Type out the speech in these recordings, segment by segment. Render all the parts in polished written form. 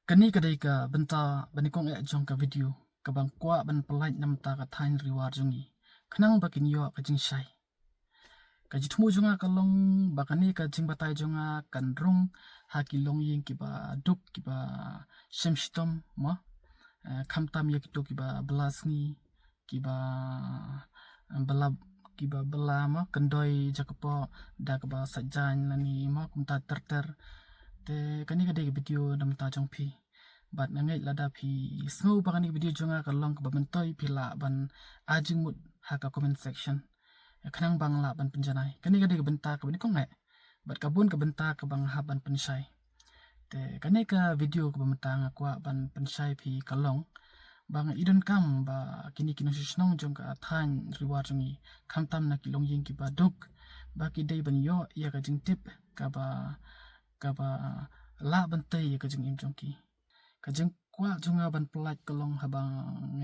Kani kadai ka benta banikong jong ka video ka bang kwa ban pelai nam ta ka thain riwar jongi khnang bakin yo ka jing shai ka jithmu jonga ka long bakani ka jing batai jonga kan rung ha ki long ying ki ba duk ki ba shemshitom ma khamtam ya ki to ki ba blasni ki ba balab ki ba belama kendoi jakapo da ka ba sajan lani ma kumta ter te kani kadai video nam ta jong phi bat nangai lada phi snow bakani video jonga ka long ka bantoi phila ban ajing mut ha ka comment section khnang bangla ban pinjanai kani kadai ka benta ka bani kong ngai bat kabun ka benta ka bang ha ban pinshai te kani ka video ka bamta nga kwa ban pinshai phi ka long bang idon kam ba kini kino shishnong jong ka than riwa jongi khamtam na kilong ying ki ba duk ba ki dei ban yo ya ka jing tip ka ba la ban tei ya ka jing im jong ki ka jing kwa junga ban pelat kalong habang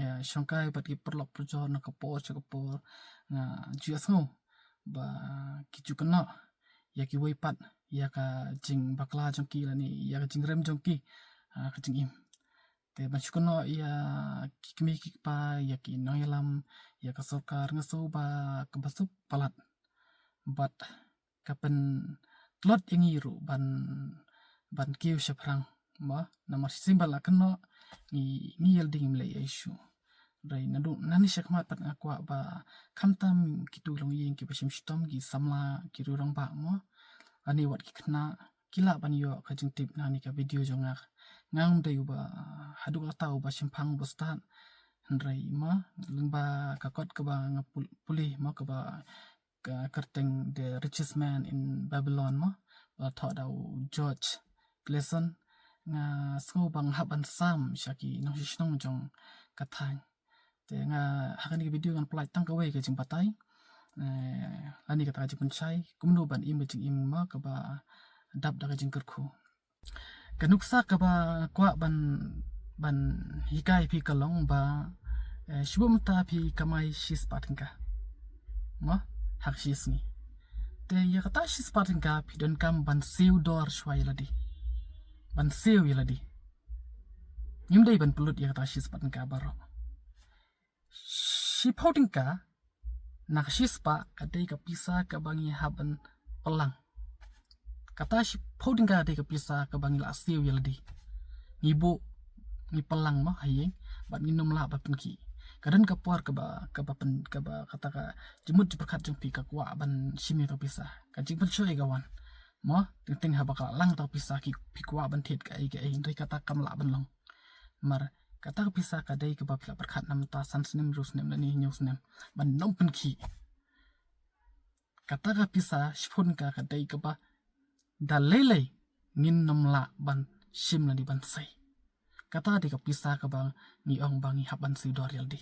ya shangkai bat ki perlok perjo na ka po na jia sngo ba ki chu kana ya ki wei pat ya ka jing bakla jong ki la ni ya ka jing rem jong ki ka jing im te ba chu kana ya ki kmi ki pa ya ki noilam ya ka sokar ngaso ba ka basup palat bat kapen tlot ingi ru ban kiu shaprang ma namar simbal akan ni yel ding mle issue rai nadu nani shakmat pat akwa ba khamtam kitu long yeng ki bashim shtom gi samla ki rurang ba mo ani wat ki khna kila ban yo ka jing tip nani ka video jonga ngam de ba hadu ka tau ba simphang bostan rai ma lingba ka kot ka ba puli ma ka ba ka kerteng the richest man in Babylon ma ba thought George Clason nga sku bang haban sam shaki no shishnong jong kathang te nga hakani video ngan plai tang ka we ke jing patai ani kata jing punchai kumno ban imaging im ma ka ba dap da jing kerkhu kanuksa ka ba kwa ban hikai phi kalong ba shibum ta phi kamai shis patingka ma hak shis ni te ya kata shis patingka phi don kam ban siu dor shwai ladi ban siu yeladi nyimdai ban pulut ya kata shis patingka baro shi pautingka nak shis pa kadai ka pisa ka bangi haban pelang kata shi pautingka kadai ka pisa ka bangi la siu yeladi ngibu ni pelang ma hayeng bat nginum la ba pinki kadan ka puar ka ba pen ka ba kata ka jemut jeperkat jeng pi ka kwa ban shimi to pisa ka jing pen shoy gawan mo ting ha ba ka lang to pisa ki pi kwa ban thet ka ai ndai kata kam la ban long mar kata ka pisa ka dai ka ba phla perkhat nam ta san snem rus nem ni news nem ban nom pen ki kata ka pisa shpun ka dai ka ba da lele ngin nom la ban shim la di ban sai kata di ka pisa ka bang ni ong bangi haban si dorial di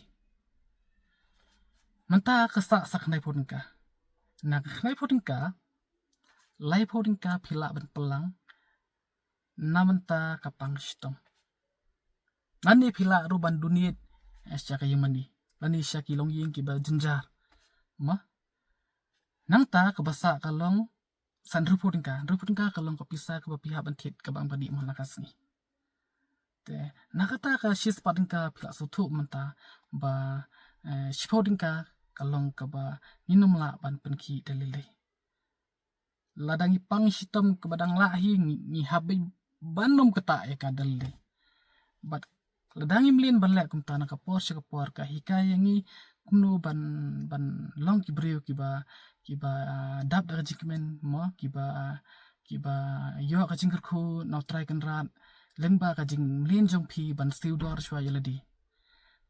manta ka sak nai pun ka nak nai pun ka lai pun ka phila ban pelang namanta ka pang stom nani phila ru ban dunit asya ka yemani lani syaki long ying ki ba jinjar ma nangta ka basa ka long san rupun ka long ka pisa ka ba piha ban thet ka bang bani mana kasni te nakata ka shis padingka phila suthu manta ba shipodingka kalong ka ba ninum la ban penki dalile ladangi pang shitam ka badang lahi ni habi banom kata e ka dalile bat ladangi mlin ban la kum tana ka por ka hikayangi kumno ban long ki breu ki ba dap da jikmen mo ki ba yo ka jingker khu no try kan rat lengba ka jing mlin jong phi ban siu dor shwa yeladi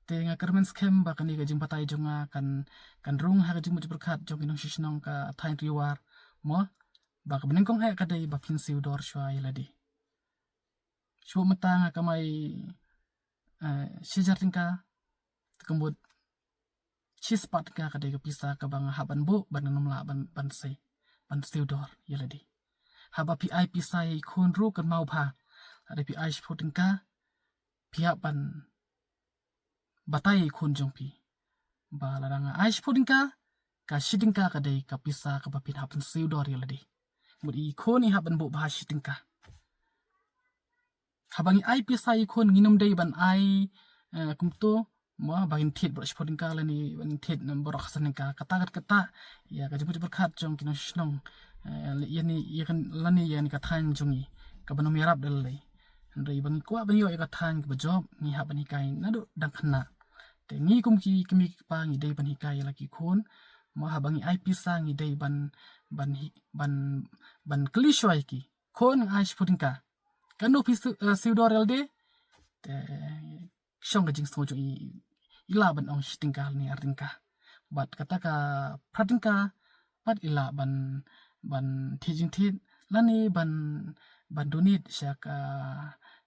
te nga kermen scam ba kani ka jing patai jonga kan rung ha ka jing mujur khat jong inong shishnong ka thain riwar mo ba ka bening kong ka dai ba phin siu dor shwa yeladi shwa mata nga kamai shijar tingka kembut chispat ka dai ka pisa ka bang haban bu ban nom la ban sai ban siu dor yeladi haba pi ai pisa i khun ru kan mau pha ada pi aish potingka pihak ban batai khun jong pi ba laranga aish potingka ka shidingka ka dei ka pisa ka ba pin hapen siu dor yeladi mudi khoni haban bo ba shidingka habangi ai pisai khon nginum dei ban ai kumto ma bagin thit bro sporting ka lani ban thit bro khasan ka kata ya ka jemput berkat jong kino shnong yani yakan lani yani ka than jongi ka banom yarap dalai ndai bangi kwa bangi yo ka than ka job ni ha bani kai na do dang khna te ngi kum ki kimi pa ngi dei bani kai laki khon ma ha bangi ai pisa ngi dei ban klishwai ki khon ai sporting ka kanu pisu siudorel de te shong ga jing sojo ila ban ong shtingkal ni artingka bat kata ka pratingka pat ila ban thijing thit lani ban donate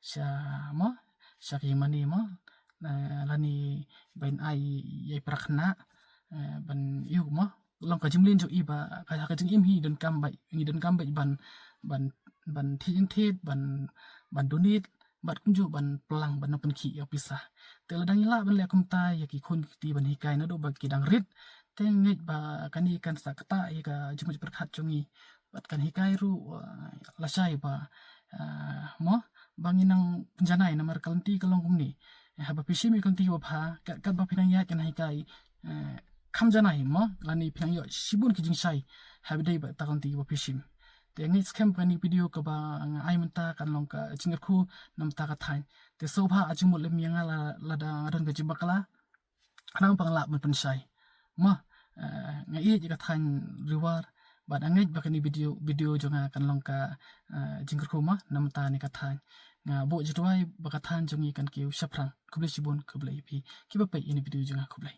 sya mo sya ki mani mo lani ban ai yai prakhna ban yu mo long ka jimlin jo iba ka jing im hi don kambai ban thijing thit ban donate bat kunju ban pelang ban open ki ya pisah te ladang ila ban le kum ta ya ki khon ti ban hikai na do ba ki dang rit te ngai ba kani kan sakta ya ka jumu berkat jongi bat kan hikai ru lasai ba mo banginang penjanai na mar kalti kalong kumni ha ba pisi mi kalti ba pha kat ba pinang ya kan hikai kham janai mo lani pinang yo sibun ki jing sai ha bi dei ba ta kalti ba pisim te ngai scam kani video ka ba ai menta kan long ka jinga khu nam ta ka thain te so pha ajung mol mi nga la da ran ka jimbakala anang pangla mun pen sai ma ngai ji ka thain reward bat angai ba kani video jonga kan long ka jinga khu ma nam ta ni ka thain nga bo jitwai ba ka than jongi kan ki shaprang kuble sibun kuble pi ki ba pe ini video jonga kuble